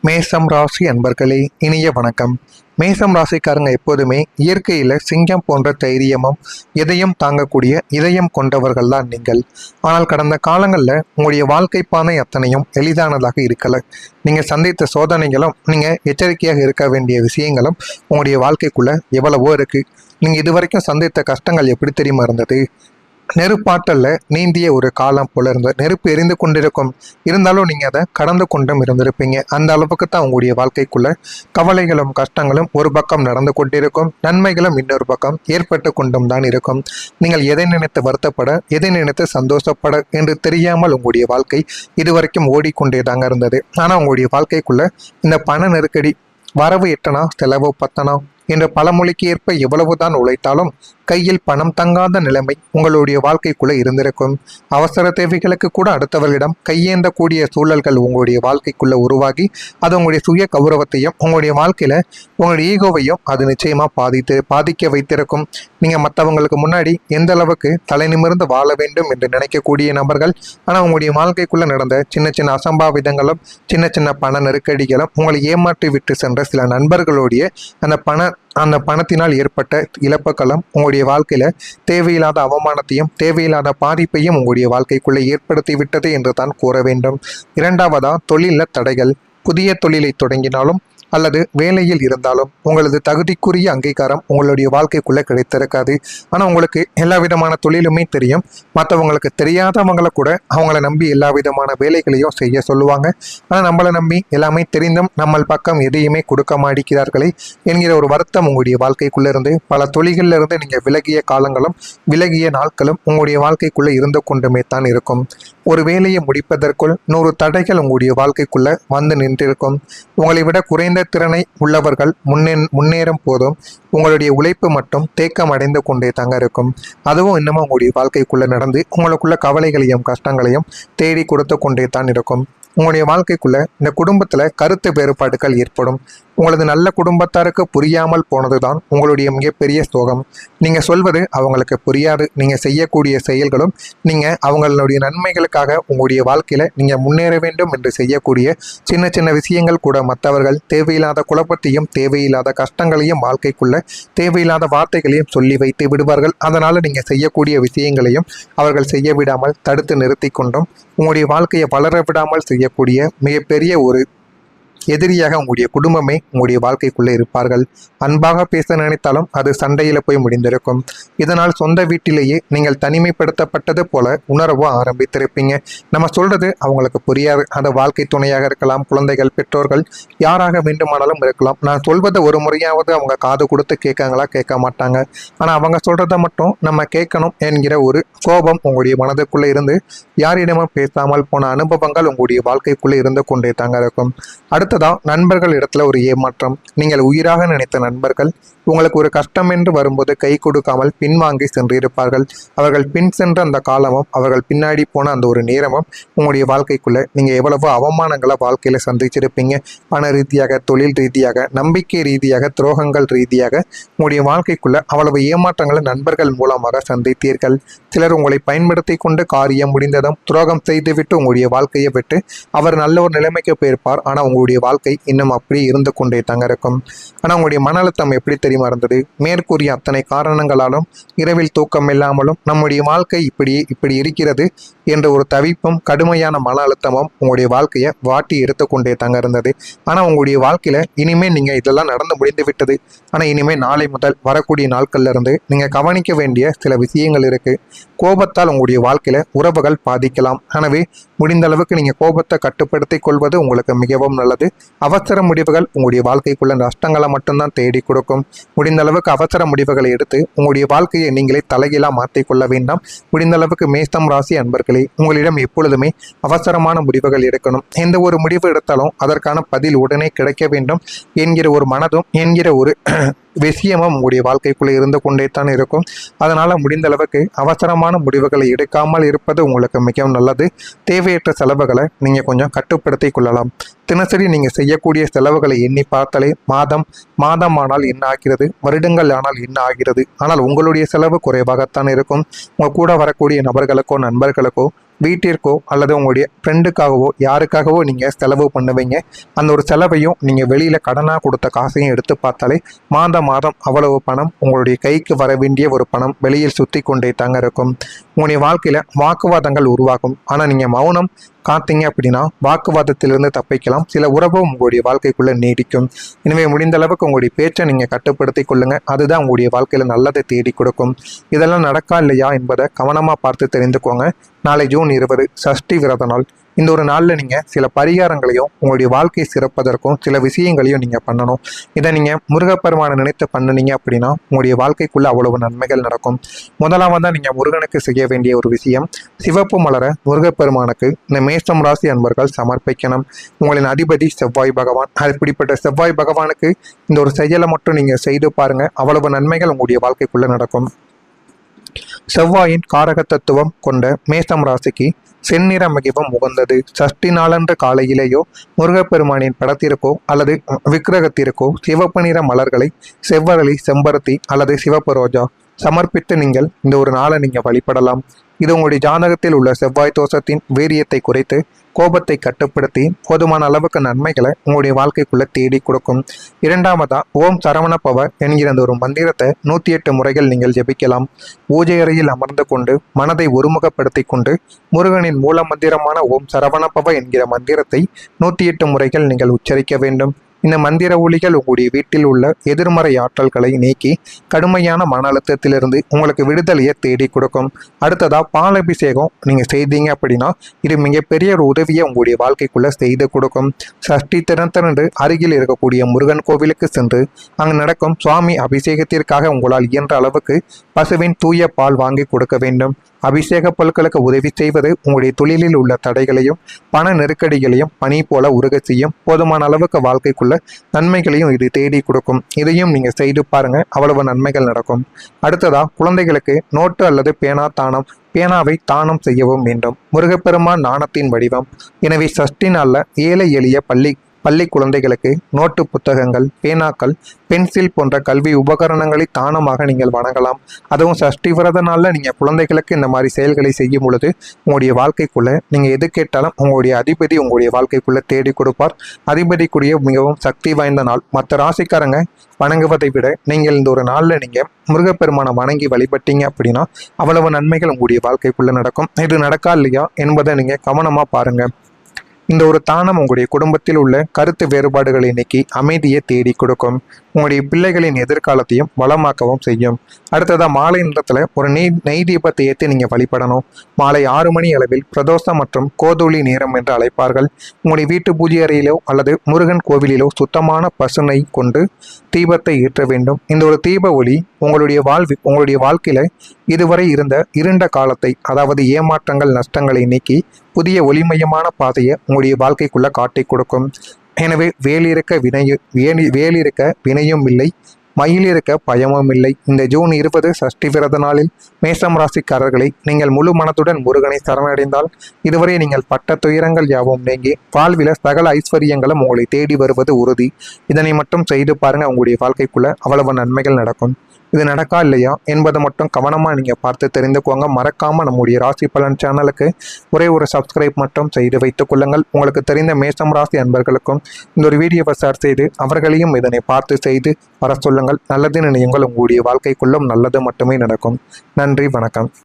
மேசம் ராசி அன்பர்களே, இனிய வணக்கம். மேசம் ராசிக்காரங்க எப்போதுமே இயற்கையில் சிங்கம் போன்ற தைரியமும் எதையும் தாங்கக்கூடிய இதயம் கொண்டவர்கள் தான் நீங்கள். ஆனால் கடந்த காலங்களில் உங்களுடைய வாழ்க்கை பாதை அத்தனையும் எளிதானதாக இருக்கலை. நீங்கள் சந்தித்த சோதனைகளும் நீங்கள் எச்சரிக்கையாக இருக்க வேண்டிய விஷயங்களும் உங்களுடைய வாழ்க்கைக்குள்ளே எவ்வளவோ இருக்குது. நீங்கள் இதுவரைக்கும் சந்தித்த கஷ்டங்கள் எப்படி தெரியுமா இருந்தது? நெருப்பாற்றல்ல நீந்திய ஒரு காலம் போல இருந்தது. நெருப்பு எரிந்து கொண்டிருக்கும், இருந்தாலும் நீங்க அதை கடந்து கொண்டும் இருந்திருப்பீங்க. அந்த அளவுக்கு தான் உங்களுடைய வாழ்க்கைக்குள்ள கவலைகளும் கஷ்டங்களும் ஒரு பக்கம் நடந்து கொண்டிருக்கும், நன்மைகளும் இன்னொரு பக்கம் ஏற்பட்டு கொண்டும் தான் இருக்கும். நீங்கள் எதை நினைத்து வருத்தப்பட, எதை நினைத்து சந்தோஷப்பட என்று தெரியாமல் உங்களுடைய வாழ்க்கை இதுவரைக்கும் ஓடிக்கொண்டே தாங்க இருந்தது. ஆனா உங்களுடைய வாழ்க்கைக்குள்ள இந்த பண நெருக்கடி, வரவு எட்டனா செலவு பத்தனா என்ற பழமொழிக்கு ஏற்ப எவ்வளவுதான் உழைத்தாலும் கையில் பணம் தங்காத நிலைமை உங்களுடைய வாழ்க்கைக்குள்ள இருந்திருக்கும். அவசர தேவைகளுக்கு கூட அடுத்தவர்களிடம் கையேந்தக்கூடிய சூழல்கள் உங்களுடைய வாழ்க்கைக்குள்ள உருவாகி அது உங்களுடைய சுய கௌரவத்தையும் உங்களுடைய வாழ்க்கையில உங்களுடைய ஈகோவையும் அது நிச்சயமா பாதிக்க வைத்திருக்கும். நீங்க மற்றவங்களுக்கு முன்னாடி எந்த அளவுக்கு தலை நிமிர்ந்து வாழ வேண்டும் என்று நினைக்கக்கூடிய நபர்கள், ஆனா உங்களுடைய வாழ்க்கைக்குள்ள நடந்த சின்ன சின்ன அசம்பாவிதங்களும் சின்ன சின்ன பண நெருக்கடிகளும் உங்களை ஏமாற்றி விட்டு சென்ற சில நண்பர்களுடைய அந்த பணத்தினால் ஏற்பட்ட இழப்புகளும் உங்களுடைய வாழ்க்கையில தேவையில்லாத அவமானத்தையும் தேவையில்லாத பாதிப்பையும் உங்களுடைய வாழ்க்கைக்குள்ளே ஏற்படுத்தி விட்டது என்று தான் கூற வேண்டும். இரண்டாவதா, தொழில தடைகள். புதிய தொழிலை தொடங்கினாலும் அல்லது வேலையில் இருந்தாலும் உங்களது தகுதிக்குரிய அங்கீகாரம் உங்களுடைய வாழ்க்கைக்குள்ளே கிடைத்திருக்காது. ஆனால் உங்களுக்கு எல்லா விதமான தொழிலுமே தெரியும். மற்றவங்களுக்கு தெரியாதவங்களை கூட அவங்கள நம்பி எல்லா விதமான வேலைகளையும் செய்ய சொல்லுவாங்க. ஆனால் நம்மளை நம்பி எல்லாமே தெரிந்தும் நம்ம பக்கம் எதையுமே கொடுக்க மாட்டேங்கிறார்களே என்கிற ஒரு வருத்தம் உங்களுடைய வாழ்க்கைக்குள்ளே இருந்து பல தொழில்களில் இருந்து நீங்கள் விலகிய காலங்களும் விலகிய நாட்களும் உங்களுடைய வாழ்க்கைக்குள்ளே இருந்து கொண்டுமே தான் இருக்கும். ஒரு வேலையை முடிப்பதற்குள் 100 தடைகள் உங்களுடைய வாழ்க்கைக்குள்ள வந்து நின்றிருக்கும். உங்களை விட குறைந்த திறனை உள்ளவர்கள் முன்னேறும் போதும் உங்களுடைய உழைப்பு மட்டும் தேக்கம் அடைந்து கொண்டே தாங்க இருக்கும். அதுவும் இன்னமும் உங்களுடைய வாழ்க்கைக்குள்ள நடந்து உங்களுக்குள்ள கவலைகளையும் கஷ்டங்களையும் தேடி கொடுத்து கொண்டே தான் இருக்கும். உங்களுடைய வாழ்க்கைக்குள்ள இந்த குடும்பத்துல கருத்து வேறுபாடுகள் ஏற்படும். உங்களது நல்ல குடும்பத்தாருக்கு புரியாமல் போனதுதான் உங்களுடைய மிகப்பெரிய சோகம். நீங்க சொல்வது அவங்களுக்கு புரியாது. நீங்க செய்யக்கூடிய செயல்களும் நீங்க அவங்களுடைய நன்மைகளுக்காக உங்களுடைய வாழ்க்கையில நீங்க முன்னேற வேண்டும் என்று செய்யக்கூடிய சின்ன சின்ன விஷயங்கள் கூட மற்றவர்கள் தேவையில்லாத குழப்பத்தையும் தேவையில்லாத கஷ்டங்களையும் வாழ்க்கைக்குள்ள தேவையில்லாத வார்த்தைகளையும் சொல்லி வைத்து விடுவார்கள். அதனால நீங்க செய்யக்கூடிய விஷயங்களையும் அவர்கள் செய்ய விடாமல் தடுத்து நிறுத்தி கொண்டும் உங்களுடைய வாழ்க்கையை வளர விடாமல் செய்யக்கூடிய மிகப்பெரிய ஒரு எதிரியாக உங்களுடைய குடும்பமே உங்களுடைய வாழ்க்கைக்குள்ளே இருப்பார்கள். அன்பாக பேச நினைத்தாலும் அது சண்டையில போய் முடிந்திருக்கும். இதனால் சொந்த வீட்டிலேயே நீங்கள் தனிமைப்படுத்தப்பட்டது போல உணரவோ ஆரம்பித்திருப்பீங்க. நம்ம சொல்றது அவங்களுக்கு புரியாது. அது வாழ்க்கை துணையாக இருக்கலாம், குழந்தைகள், பெற்றோர்கள், யாராக வேண்டுமானாலும் இருக்கலாம். நான் சொல்வதை ஒரு முறையாவது அவங்க காது கொடுத்து கேட்காங்களா? கேட்க மாட்டாங்க. ஆனா அவங்க சொல்றதை மட்டும் நம்ம கேட்கணும் என்கிற ஒரு கோபம் உங்களுடைய மனதுக்குள்ளே இருந்து யாரிடமும் பேசாமல் போன அனுபவங்கள் உங்களுடைய வாழ்க்கைக்குள்ளே இருந்து கொண்டே தாங்க இருக்கும். அடுத்ததா, நண்பர்கள் இடத்துல ஒரு ஏமாற்றம். நீங்கள் உயிராக நினைத்த நண்பர்கள் உங்களுக்கு ஒரு கஷ்டம் என்று வரும்போது கை கொடுக்காமல் பின்வாங்கி சென்றிருப்பார்கள். அவர்கள் பின் சென்ற அந்த காலமும் அவர்கள் பின்னாடி போன அந்த ஒரு நேரமும் உங்களுடைய வாழ்க்கைக்குள்ள நீங்க எவ்வளவோ அவமானங்களை வாழ்க்கையில சந்திச்சிருப்பீங்க. பண ரீதியாக, தொழில் ரீதியாக, நம்பிக்கை ரீதியாக, துரோகங்கள் ரீதியாக உங்களுடைய வாழ்க்கைக்குள்ள அவ்வளவு ஏமாற்றங்களை நண்பர்கள் மூலமாக சந்தித்தீர்கள். சிலர் உங்களை பயன்படுத்தி கொண்டு காரியம் முடிந்ததும் துரோகம் செய்துவிட்டு உங்களுடைய வாழ்க்கையை விட்டு அவர் நல்ல ஒரு நிலைமைக்கு போயிருப்பார். ஆனால் உங்களுடைய வாழ்க்கை இன்னும் அப்படி இருந்து கொண்டே தாங்க இருக்கும். ஆனால் உங்களுடைய மன அழுத்தம் எப்படி தெரியுமா இருந்தது? மேற்கூறிய அத்தனை காரணங்களாலும் இரவில் தூக்கம் இல்லாமலும் நம்முடைய வாழ்க்கை இப்படி இருக்கிறது என்ற ஒரு தவிப்பும் கடுமையான மன அழுத்தமும் உங்களுடைய வாழ்க்கையை வாட்டி எடுத்துக்கொண்டே தாங்க இருந்தது. ஆனால் உங்களுடைய வாழ்க்கையில இனிமே நீங்க இதெல்லாம் நடந்து முடிந்து விட்டது. ஆனால் இனிமே நாளை முதல் வரக்கூடிய நாட்கள்ல இருந்து நீங்க கவனிக்க வேண்டிய சில விஷயங்கள் இருக்கு. கோபத்தால் உங்களுடைய வாழ்க்கையில உறவுகள் பாதிக்கலாம். எனவே முடிந்த அளவுக்கு நீங்க கோபத்தை கட்டுப்படுத்தி கொள்வது உங்களுக்கு மிகவும் நல்லது. அவசர முடிவுகள் உங்களுடைய வாழ்க்கைக்குள்ள நஷ்டங்களை மட்டும்தான் தேடி கொடுக்கும். முடிந்த அளவுக்கு அவசர முடிவுகளை எடுத்து உங்களுடைய வாழ்க்கையை நீங்களே தலைகீழா மாற்றிக்கொள்ள வேண்டாம். முடிந்த அளவுக்கு மேசம் ராசி அன்பர்களே, உங்களிடம் எப்பொழுதுமே அவசரமான முடிவுகள் எடுக்கணும். எந்த ஒரு முடிவு எடுத்தாலும் அதற்கான பதில் உடனே கிடைக்க வேண்டும் என்கிற ஒரு மனதும் என்கிற ஒரு விஷயமும் உங்களுடைய வாழ்க்கைக்குள்ளே இருந்து கொண்டே தான் இருக்கும். அதனால முடிந்த அளவுக்கு அவசரமான முடிவுகளை எடுக்காமல் இருப்பது உங்களுக்கு மிகவும் நல்லது. தேவையற்ற செலவுகளை நீங்க கொஞ்சம் கட்டுப்படுத்தி கொள்ளலாம். தினசரி நீங்க செய்யக்கூடிய செலவுகளை எண்ணி பார்த்தாலே மாதம் ஆனால் என்ன ஆகிறது, வருடங்கள் ஆனால் என்ன ஆகிறது. ஆனால் உங்களுடைய செலவு குறைவாகத்தான் இருக்கும். உங்க கூட வரக்கூடிய நபர்களுக்கோ நண்பர்களுக்கோ வீட்டிற்கோ அல்லது உங்களுடைய ஃப்ரெண்டுக்காகவோ யாருக்காகவோ நீங்கள் செலவு பண்ணுவீங்க. அந்த ஒரு செலவையும் நீங்கள் வெளியில் கடனாக கொடுத்த காசையும் எடுத்து பார்த்தாலே மாதம் அவ்வளவு பணம் உங்களுடைய கைக்கு வர வேண்டிய ஒரு பணம் வெளியில் சுற்றி கொண்டே தாங்க இருக்கும். உங்களுடைய வாழ்க்கையில் வாக்குவாதங்கள் உருவாகும். ஆனால் நீங்கள் மௌனம் காத்தீங்க அப்படின்னா வாக்குவாதத்திலிருந்து தப்பிக்கலாம். சில உறவும் உங்களுடைய வாழ்க்கைக்குள்ளே நீடிக்கும். எனவே முடிந்த அளவுக்கு உங்களுடைய பேச்சை நீங்கள் கட்டுப்படுத்தி கொள்ளுங்க. அதுதான் உங்களுடைய வாழ்க்கையில் நல்லதை தேடி கொடுக்கும். இதெல்லாம் நடக்கா இல்லையா என்பதை கவனமாக பார்த்து தெரிந்துக்கோங்க. நாளை ஜூன் 20 சஷ்டி விரத நாள். இந்த ஒரு நாளில் நீங்கள் சில பரிகாரங்களையும் உங்களுடைய வாழ்க்கை சிறப்பதற்கும் சில விஷயங்களையும் நீங்கள் பண்ணணும். இதை நீங்கள் முருகப்பெருமானை நினைத்து பண்ணினீங்க அப்படின்னா உங்களுடைய வாழ்க்கைக்குள்ளே அவ்வளவு நன்மைகள் நடக்கும். முதலாவதாக நீங்கள் முருகனுக்கு செய்ய வேண்டிய ஒரு விஷயம், சிவப்பு மலரை முருகப்பெருமானுக்கு இந்த மேஷம் ராசி அன்பர்கள் சமர்ப்பிக்கணும். உங்களின் அதிபதி செவ்வாய் பகவான். அப்படிப்பட்ட செவ்வாய் பகவானுக்கு இந்த ஒரு செயலை மட்டும் நீங்கள் செய்து பாருங்கள். அவ்வளவு நன்மைகள் உங்களுடைய வாழ்க்கைக்குள்ளே நடக்கும். செவ்வாயின் காரக தத்துவம் கொண்ட மேஷம் ராசிக்கு செந்நிற மிகவும் உகந்தது. சஷ்டி நாளன்று காலையிலேயோ முருகப்பெருமானின் படத்திற்கோ அல்லது விக்கிரகத்திற்கோ சிவப்பு நிற மலர்களை, செவ்வரளி, செம்பருத்தி அல்லது சிவப்பு ரோஜா சமர்ப்பித்து நீங்கள் இந்த ஒரு நாளை நீங்கள் வழிபடலாம். இது உங்களுடைய ஜாதகத்தில் உள்ள செவ்வாய் தோஷத்தின் வீரியத்தை குறைத்து கோபத்தை கட்டுப்படுத்தி போதுமான அளவுக்கு நன்மைகளை உங்களுடைய வாழ்க்கைக்குள்ள தேடி கொடுக்கும். இரண்டாவதா ஓம் சரவண பவ என்கிற அந்த ஒரு மந்திரத்தை 108 முறைகள் நீங்கள் ஜெபிக்கலாம். பூஜை அறையில் அமர்ந்து கொண்டு மனதை ஒருமுகப்படுத்தி கொண்டு முருகனின் மூல மந்திரமான ஓம் சரவண பவ என்கிற மந்திரத்தை 108 முறைகள் நீங்கள் உச்சரிக்க வேண்டும். இந்த மந்திர ஒலிகள் உங்களுடைய வீட்டில் உள்ள எதிர்மறை ஆற்றல்களை நீக்கி கடுமையான மன அழுத்தத்திலிருந்து உங்களுக்கு விடுதலையை தேடி கொடுக்கும். அடுத்ததா பாலபிஷேகம் நீங்க செய்தீங்க அப்படின்னா இது மிகப்பெரிய ஒரு உதவியை உங்களுடைய வாழ்க்கைக்குள்ள செய்து கொடுக்கும். சஷ்டி தினத்தன்று அருகில் இருக்கக்கூடிய முருகன் கோவிலுக்கு சென்று அங்கு நடக்கும் சுவாமி அபிஷேகத்திற்காக உங்களால் இயன்ற அளவுக்கு பசுவின் தூய பால் வாங்கி கொடுக்க வேண்டும். அபிஷேக பொருட்களுக்கு உதவி செய்வது உங்களுடைய தொழிலில் உள்ள தடைகளையும் பண நெருக்கடிகளையும் பனி போல உருக செய்யும். போதுமான அளவுக்கு வாழ்க்கைக்குள்ள நன்மைகளையும் இது தேடி கொடுக்கும். இதையும் நீங்க செய்து பாருங்க, அவ்வளவு நன்மைகள் நடக்கும். அடுத்ததா குழந்தைகளுக்கு நோட்டு அல்லது பேனா தானம், பேனாவை தானம் செய்யவும் வேண்டும். முருகப்பெருமான் நாணத்தின் வடிவம். எனவே சஷ்டி நாள்ல ஏழை எளிய பள்ளி குழந்தைகளுக்கு நோட்டு புத்தகங்கள், பேனாக்கள், பென்சில் போன்ற கல்வி உபகரணங்களை தானமாக நீங்கள் வழங்கலாம். அதுவும் சஷ்டி விரத நாளில் நீங்கள் குழந்தைகளுக்கு இந்த மாதிரி செயல்களை செய்யும் பொழுது உங்களுடைய வாழ்க்கைக்குள்ளே நீங்கள் எது கேட்டாலும் உங்களுடைய அதிபதி உங்களுடைய வாழ்க்கைக்குள்ளே தேடி கொடுப்பார். அதிபதிக்குரிய மிகவும் சக்தி வாய்ந்த நாள். மற்ற ராசிக்காரங்க வணங்குவதை விட நீங்கள் இந்த ஒரு நாளில் நீங்கள் முருகப்பெருமானை வணங்கி வழிபட்டீங்க அப்படின்னா அவ்வளவு நன்மைகள் உங்களுடைய வாழ்க்கைக்குள்ளே நடக்கும். இது நடக்கா இல்லையா என்பதை நீங்கள் கவனமாக பாருங்கள். இந்த ஒரு தானம் உங்களுடைய குடும்பத்தில் உள்ள கருத்து வேறுபாடுகளை நீக்கி அமைதியை தேடி கொடுக்கும். உங்களுடைய பிள்ளைகளின் எதிர்காலத்தையும் வளமாக்கவும் செய்யும். அடுத்ததாக மாலை நேரத்தில் ஒரு நெய் தீபத்தை ஏற்றி நீங்கள் வழிபடணும். மாலை 6 மணி அளவில் பிரதோஷம் மற்றும் கோதூளி நேரம் என்று அழைப்பார்கள். உங்களுடைய வீட்டு பூஜை அறையிலோ அல்லது முருகன் கோவிலிலோ சுத்தமான பசுனை கொண்டு தீபத்தை ஏற்ற வேண்டும். இந்த ஒரு தீப ஒளி உங்களுடைய வாழ்க்கையில இதுவரை இருந்த இருண்ட காலத்தை, அதாவது ஏமாற்றங்கள், நஷ்டங்களை நீக்கி புதிய ஒளிமயமான பாதையை உங்களுடைய வாழ்க்கைக்குள்ள காட்டி கொடுக்கும். எனவே வேலிருக்க வினையும் இல்லை, மயிலிருக்க பயமும் இல்லை. இந்த ஜூன் 20 சஷ்டி விரத நாளில் மேஷம் ராசிக்காரர்களை நீங்கள் முழு மனத்துடன் முருகனை சரணடைந்தால் இதுவரை நீங்கள் பட்ட துயரங்கள் யாவும் நீங்கி வாழ்வில சகல ஐஸ்வர்யங்களும் உங்களை தேடி வருவது உறுதி. இதனை மட்டும் செய்து பாருங்க, உங்களுடைய வாழ்க்கைக்குள்ள அவ்வளவு நன்மைகள் நடக்கும். இது நடக்கா இல்லையா என்பதை மட்டும் கவனமாக நீங்கள் பார்த்து தெரிந்துக்கோங்க. மறக்காமல் நம்முடைய ராசி பலன் சேனலுக்கு ஒரே ஒரு சப்ஸ்கிரைப் மட்டும் செய்து வைத்துக் கொள்ளுங்கள். உங்களுக்கு தெரிந்த மேஷம் ராசி அன்பர்களுக்கும் இந்த ஒரு வீடியோவை ஷேர் செய்து அவர்களையும் இதனை பார்த்து செய்து வர சொல்லுங்கள். நல்லது நினையுங்கள், உங்களுடைய வாழ்க்கைக்குள்ளும் நல்லது மட்டுமே நடக்கும். நன்றி, வணக்கம்.